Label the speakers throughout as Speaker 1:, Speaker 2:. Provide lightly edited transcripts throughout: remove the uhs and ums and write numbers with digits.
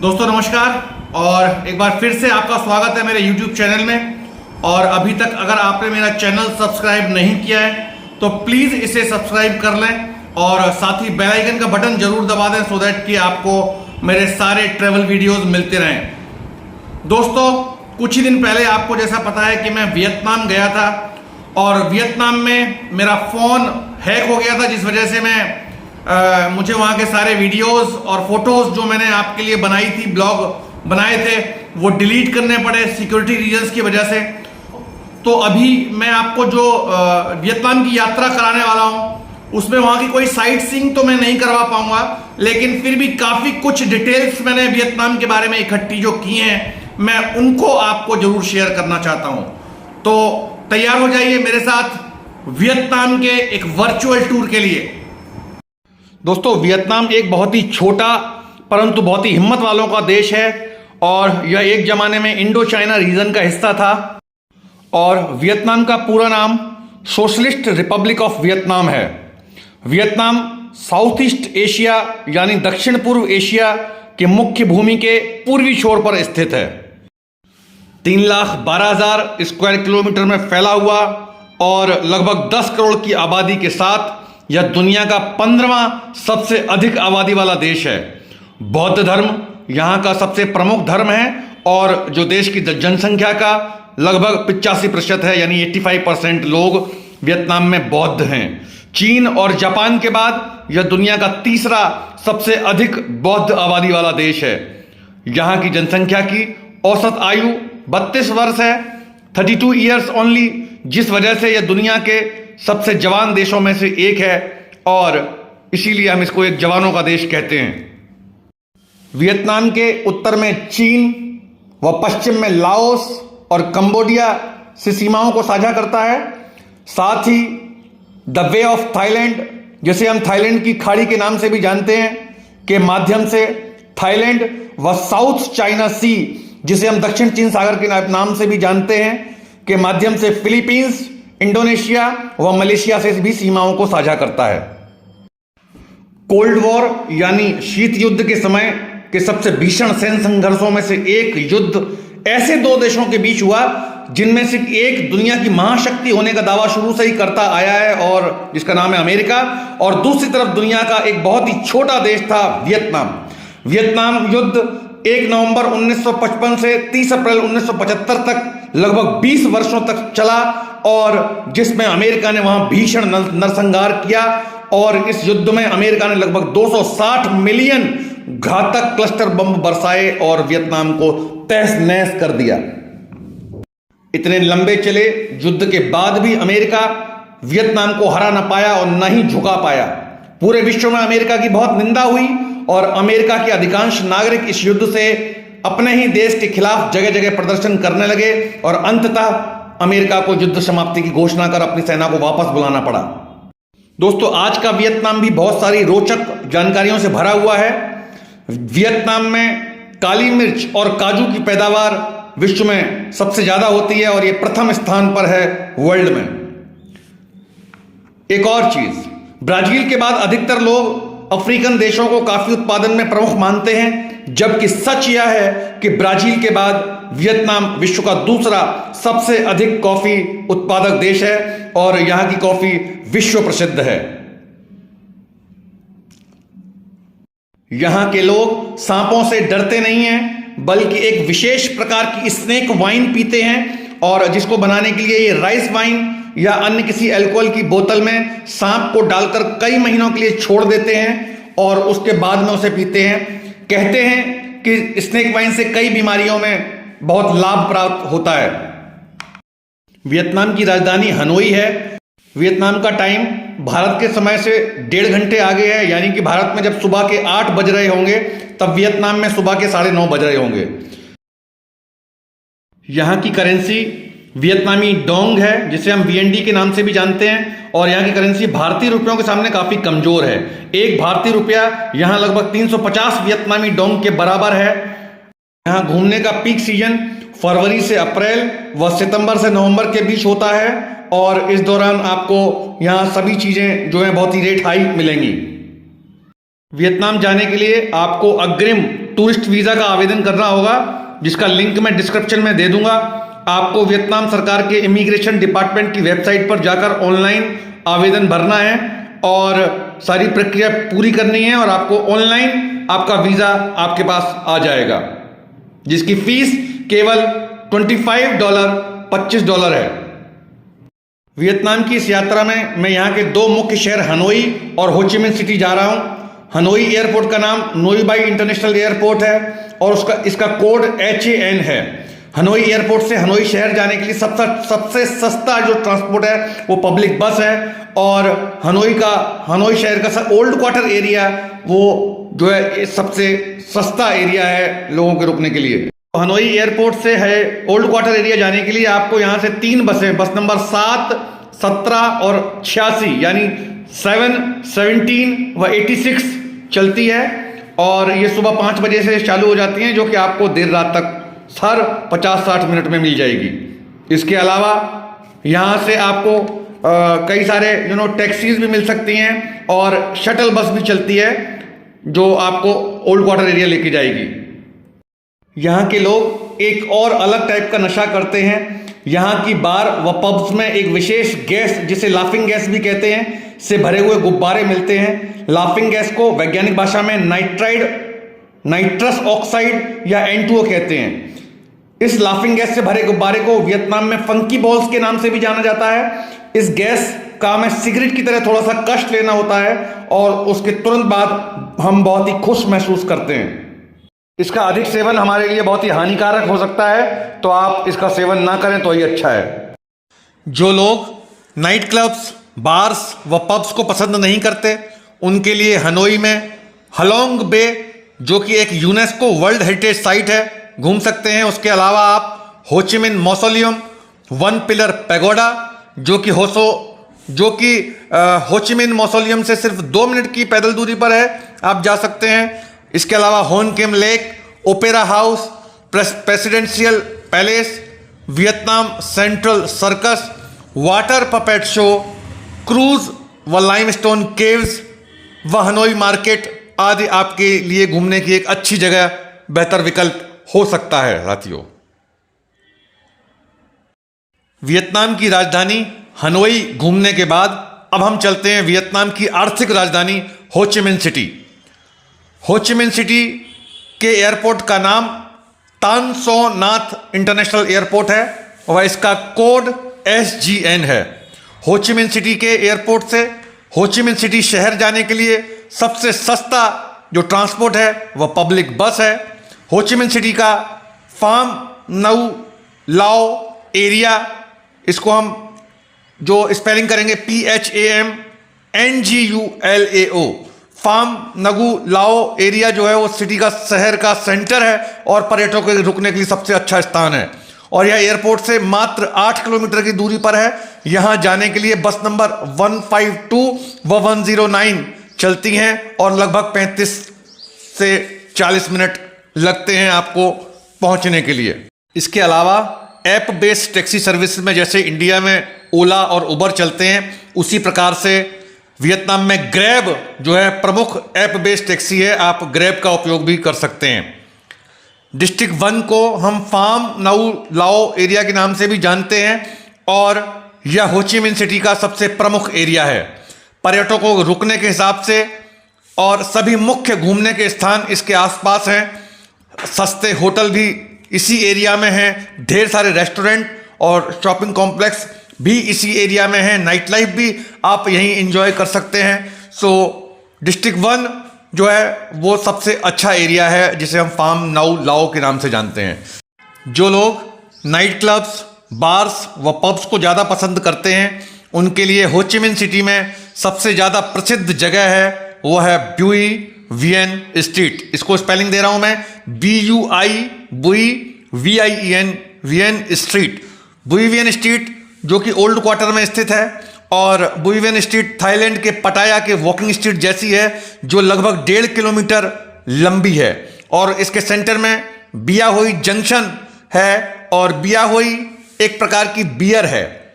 Speaker 1: दोस्तों नमस्कार और एक बार फिर से आपका स्वागत है मेरे YouTube चैनल में। और अभी तक अगर आपने मेरा चैनल सब्सक्राइब नहीं किया है तो प्लीज़ इसे सब्सक्राइब कर लें और साथ ही बेल आइकन का बटन जरूर दबा दें सो दैट कि आपको मेरे सारे ट्रैवल वीडियोस मिलते रहें। दोस्तों कुछ ही दिन पहले आपको जैसा पता है कि मैं वियतनाम गया था और वियतनाम में मेरा फ़ोन हैक हो गया था, जिस वजह से मुझे वहाँ के सारे वीडियोस और फोटोज जो मैंने आपके लिए बनाई थी, ब्लॉग बनाए थे, वो डिलीट करने पड़े सिक्योरिटी रीजंस की वजह से। तो अभी मैं आपको जो वियतनाम की यात्रा कराने वाला हूँ उसमें वहाँ की कोई साइट सीइंग तो मैं नहीं करवा पाऊंगा, लेकिन फिर भी काफ़ी कुछ डिटेल्स मैंने वियतनाम के बारे में इकट्ठी जो की हैं मैं उनको आपको जरूर शेयर करना चाहता हूँ। तो तैयार हो जाइए मेरे साथ वियतनाम के एक वर्चुअल टूर के लिए। दोस्तों वियतनाम एक बहुत ही छोटा परंतु बहुत ही हिम्मत वालों का देश है और यह एक जमाने में इंडो चाइना रीजन का हिस्सा था और वियतनाम का पूरा नाम सोशलिस्ट रिपब्लिक ऑफ वियतनाम है। वियतनाम साउथ ईस्ट एशिया यानी दक्षिण पूर्व एशिया के मुख्य भूमि के पूर्वी छोर पर स्थित है। 3,12,000 स्क्वायर किलोमीटर में फैला हुआ और लगभग 10 करोड़ की आबादी के साथ यह दुनिया का 15वां सबसे अधिक आबादी वाला देश है। बौद्ध धर्म यहाँ का सबसे प्रमुख धर्म है और जो देश की जनसंख्या का लगभग 85% है, यानी 85% लोग वियतनाम में बौद्ध हैं। चीन और जापान के बाद यह दुनिया का तीसरा सबसे अधिक बौद्ध आबादी वाला देश है। यहाँ की जनसंख्या की औसत आयु 32 वर्ष है, 32 ईयर्स ओनली, जिस वजह से यह दुनिया के सबसे जवान देशों में से एक है और इसीलिए हम इसको एक जवानों का देश कहते हैं। वियतनाम के उत्तर में चीन व पश्चिम में लाओस और कंबोडिया से सीमाओं को साझा करता है। साथ ही द वे ऑफ थाईलैंड, जिसे हम थाईलैंड की खाड़ी के नाम से भी जानते हैं, के माध्यम से थाईलैंड व साउथ चाइना सी, जिसे हम दक्षिण चीन सागर के नाम से भी जानते हैं, के माध्यम से फिलीपींस, इंडोनेशिया व मलेशिया से भी सीमाओं को साझा करता है। कोल्ड वॉर यानी शीत युद्ध के समय के सबसे भीषण सैन्य संघर्षों में से एक युद्ध ऐसे दो देशों के बीच हुआ जिनमें से एक दुनिया की महाशक्ति होने का दावा शुरू से ही करता आया है और जिसका नाम है अमेरिका, और दूसरी तरफ दुनिया का एक बहुत ही छोटा देश था वियतनाम। वियतनाम युद्ध 1 नवंबर 1955 से 30 अप्रैल 1975 तक लगभग 20 वर्षों तक चला और जिसमें अमेरिका ने वहां भीषण नरसंहार किया और इस युद्ध में अमेरिका ने लगभग 260 मिलियन घातक क्लस्टर बम बरसाए और वियतनाम को तहस नहस कर दिया। इतने लंबे चले युद्ध के बाद भी अमेरिका वियतनाम को हरा न पाया और न ही झुका पाया। पूरे विश्व में अमेरिका की बहुत निंदा हुई और अमेरिका के अधिकांश नागरिक इस युद्ध से अपने ही देश के खिलाफ जगह जगह प्रदर्शन करने लगे और अंततः अमेरिका को युद्ध समाप्ति की घोषणा कर अपनी सेना को वापस बुलाना पड़ा। दोस्तों आज का वियतनाम भी बहुत सारी रोचक जानकारियों से भरा हुआ है। वियतनाम में काली मिर्च और काजू की पैदावार विश्व में सबसे ज्यादा होती है और यह प्रथम स्थान पर है वर्ल्ड में। एक और चीज, ब्राजील के बाद अधिकतर लोग अफ्रीकन देशों को कॉफी उत्पादन में प्रमुख मानते हैं, जबकि सच यह है कि ब्राजील के बाद वियतनाम विश्व का दूसरा सबसे अधिक कॉफी उत्पादक देश है और यहां की कॉफी विश्व प्रसिद्ध है। यहां के लोग सांपों से डरते नहीं हैं बल्कि एक विशेष प्रकार की स्नेक वाइन पीते हैं और जिसको बनाने के लिए ये राइस वाइन या अन्य किसी अल्कोहल की बोतल में सांप को डालकर कई महीनों के लिए छोड़ देते हैं और उसके बाद में उसे पीते हैं। कहते हैं कि स्नेक वाइन से कई बीमारियों में बहुत लाभ प्राप्त होता है। वियतनाम की राजधानी हनोई है। वियतनाम का टाइम भारत के समय से 1.5 घंटे आगे है, यानी कि भारत में जब सुबह के 8 बज रहे होंगे तब वियतनाम में सुबह के 9:30 बज रहे होंगे। यहां की करेंसी वियतनामी डोंग है, जिसे हम VND के नाम से भी जानते हैं, और यहाँ की करेंसी भारतीय रुपयों के सामने काफी कमजोर है। एक भारतीय रुपया यहाँ लगभग 350 वियतनामी डोंग के बराबर है। यहाँ घूमने का पीक सीजन फरवरी से अप्रैल व सितंबर से नवंबर के बीच होता है और इस दौरान आपको यहाँ सभी चीजें जो है बहुत ही रेट हाई मिलेंगी। वियतनाम जाने के लिए आपको अग्रिम टूरिस्ट वीज़ा का आवेदन करना होगा, जिसका लिंक मैं डिस्क्रिप्शन में दे दूंगा। आपको वियतनाम सरकार के इमिग्रेशन डिपार्टमेंट की वेबसाइट पर जाकर ऑनलाइन आवेदन भरना है और सारी प्रक्रिया पूरी करनी है और आपको ऑनलाइन आपका वीज़ा आपके पास आ जाएगा, जिसकी फीस केवल $25 है। वियतनाम की इस यात्रा में मैं यहाँ के दो मुख्य शहर हनोई और होचिमिन सिटी जा रहा हूँ। हनोई एयरपोर्ट का नाम नोई बाई इंटरनेशनल एयरपोर्ट है और इसका कोड HAN है। हनोई एयरपोर्ट से हनोई शहर जाने के लिए सबसे सस्ता जो ट्रांसपोर्ट है वो पब्लिक बस है और हनोई शहर का ओल्ड क्वार्टर एरिया वो जो है सबसे सस्ता एरिया है लोगों के रुकने के लिए। हनोई एयरपोर्ट से है ओल्ड क्वार्टर एरिया जाने के लिए आपको यहाँ से 3 बसें, बस नंबर 7, 17 और 86 यानी 7, 17 व 86 चलती है और ये सुबह 5 बजे से चालू हो जाती हैं, जो कि आपको देर रात तक हर 50-60 मिनट में मिल जाएगी। इसके अलावा यहाँ से आपको कई सारे टैक्सीज भी मिल सकती हैं और शटल बस भी चलती है जो आपको ओल्ड क्वार्टर एरिया लेके जाएगी। यहाँ के लोग एक और अलग टाइप का नशा करते हैं। यहाँ की बार व पब्स में एक विशेष गैस, जिसे लाफिंग गैस भी कहते हैं, से भरे हुए गुब्बारे मिलते हैं। लाफिंग गैस को वैज्ञानिक भाषा में नाइट्रस ऑक्साइड या N2O कहते हैं। इस लाफिंग गैस से भरे गुब्बारे को वियतनाम में फंकी बॉल्स के नाम से भी जाना जाता है। इस गैस का हमें सिगरेट की तरह थोड़ा सा कष्ट लेना होता है और उसके तुरंत बाद हम बहुत ही खुश महसूस करते हैं। इसका अधिक सेवन हमारे लिए बहुत ही हानिकारक हो सकता है, तो आप इसका सेवन ना करें तो ही अच्छा है। जो लोग नाइट क्लब्स, बार्स व पब्स को पसंद नहीं करते, उनके लिए हनोई में हलोंग बे, जो कि एक यूनेस्को वर्ल्ड हेरिटेज साइट है, घूम सकते हैं। उसके अलावा आप होचिमिन मौसोलियम, 1 पिलर पैगोडा, जो कि होचिमिन मौसोलियम से सिर्फ 2 मिनट की पैदल दूरी पर है, आप जा सकते हैं। इसके अलावा Hoan Kiem lake, opera house, presidential palace, Vietnam central circus, water puppet show, cruise व लाइमस्टोन केव्स व हनोई मार्केट आदि आपके लिए घूमने की एक अच्छी जगह, बेहतर विकल्प हो सकता है। साथियों, वियतनाम की राजधानी हनोई घूमने के बाद अब हम चलते हैं वियतनाम की आर्थिक राजधानी होचिमिन सिटी। होचिमिन सिटी के एयरपोर्ट का नाम तान सो नाथ इंटरनेशनल एयरपोर्ट है और इसका कोड SGN है। होचिमिन सिटी के एयरपोर्ट से होचिमिन सिटी शहर जाने के लिए सबसे सस्ता जो ट्रांसपोर्ट है वह पब्लिक बस है। होचिमिन सिटी का फार्म नऊ लाओ एरिया, इसको हम जो स्पेलिंग करेंगे PHAMNGULAO, फार्म नगू लाओ एरिया जो है वो सिटी का शहर का सेंटर है और पर्यटकों के रुकने के लिए सबसे अच्छा स्थान है और यह एयरपोर्ट से मात्र 8 किलोमीटर की दूरी पर है। यहाँ जाने के लिए बस नंबर 152 व 109 चलती हैं और लगभग 35 से 40 मिनट लगते हैं आपको पहुँचने के लिए। इसके अलावा ऐप बेस्ड टैक्सी सर्विस में जैसे इंडिया में ओला और उबर चलते हैं, उसी प्रकार से वियतनाम में ग्रैब जो है प्रमुख ऐप बेस्ड टैक्सी है, आप ग्रैब का उपयोग भी कर सकते हैं। डिस्ट्रिक्ट 1 को हम फार्म नऊ लाओ एरिया के नाम से भी जानते हैं और यह होचिमिन सिटी का सबसे प्रमुख एरिया है। पर्यटकों को रुकने के हिसाब से और सभी मुख्य घूमने के स्थान इसके आसपास हैं। सस्ते होटल भी इसी एरिया में हैं, ढेर सारे रेस्टोरेंट और शॉपिंग कॉम्प्लेक्स भी इसी एरिया में है, नाइट लाइफ भी आप यहीं एंजॉय कर सकते हैं। सो डिस्ट्रिक्ट 1 जो है वो सबसे अच्छा एरिया है जिसे हम फार्म नऊ लाओ के नाम से जानते हैं। जो लोग नाइट क्लब्स, बार्स व पब्स को ज़्यादा पसंद करते हैं, उनके लिए होचिमिन सिटी में सबसे ज़्यादा प्रसिद्ध जगह है वो है ब्यूई वियन स्ट्रीट। इसको स्पेलिंग दे रहा हूँ मैं, BUI वियन स्ट्रीट। बुई वियन स्ट्रीट जो कि ओल्ड क्वार्टर में स्थित है और बुई वियन स्ट्रीट थाईलैंड के पटाया के वॉकिंग स्ट्रीट जैसी है जो लगभग 1.5 किलोमीटर लंबी है और इसके सेंटर में बिया हुई जंक्शन है और बिया हुई एक प्रकार की बियर है,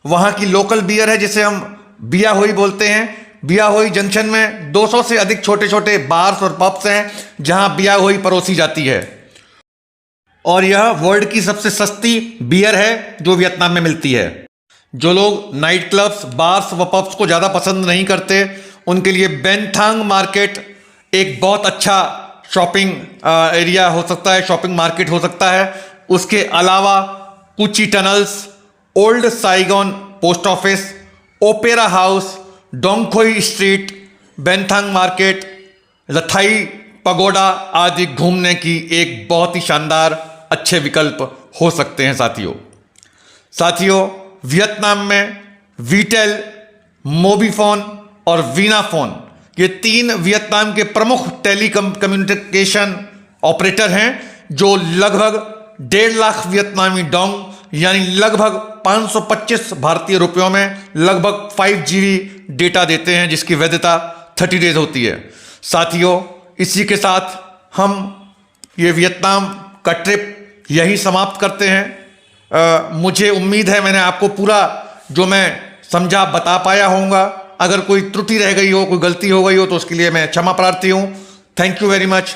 Speaker 1: वहाँ की लोकल बियर है जिसे हम बिया हुई बोलते हैं। बियाहुई जंक्शन में 200 से अधिक छोटे छोटे बार्स और पब्स हैं जहां बियाहुई परोसी जाती है। और यह वर्ल्ड की सबसे सस्ती बियर है जो वियतनाम में मिलती है। जो लोग नाइट क्लब्स, बार्स व पब्स को ज़्यादा पसंद नहीं करते उनके लिए बेन थांग मार्केट एक बहुत अच्छा शॉपिंग एरिया हो सकता है, शॉपिंग मार्केट हो सकता है। उसके अलावा Cu Chi tunnels, old Saigon post office, opera house, Dong Khoi street, Ben Thanh market, लथाई पगोडा आदि घूमने की एक बहुत ही शानदार अच्छे विकल्प हो सकते हैं। साथियों वियतनाम में वीटेल, मोबीफोन और वीनाफोन ये 3 वियतनाम के प्रमुख कम्युनिकेशन ऑपरेटर हैं जो लगभग 1.5 लाख वियतनामी डोंग यानी लगभग 525 भारतीय रुपयों में लगभग 5 GB डेटा देते हैं जिसकी वैधता 30 डेज होती है। साथियों इसी के साथ हम ये वियतनाम का ट्रिप यही समाप्त करते हैं। मुझे उम्मीद है मैंने आपको पूरा जो मैं समझा बता पाया होऊंगा। अगर कोई त्रुटि रह गई हो, कोई गलती हो गई हो तो उसके लिए मैं क्षमा प्रार्थी हूँ। Thank you very much.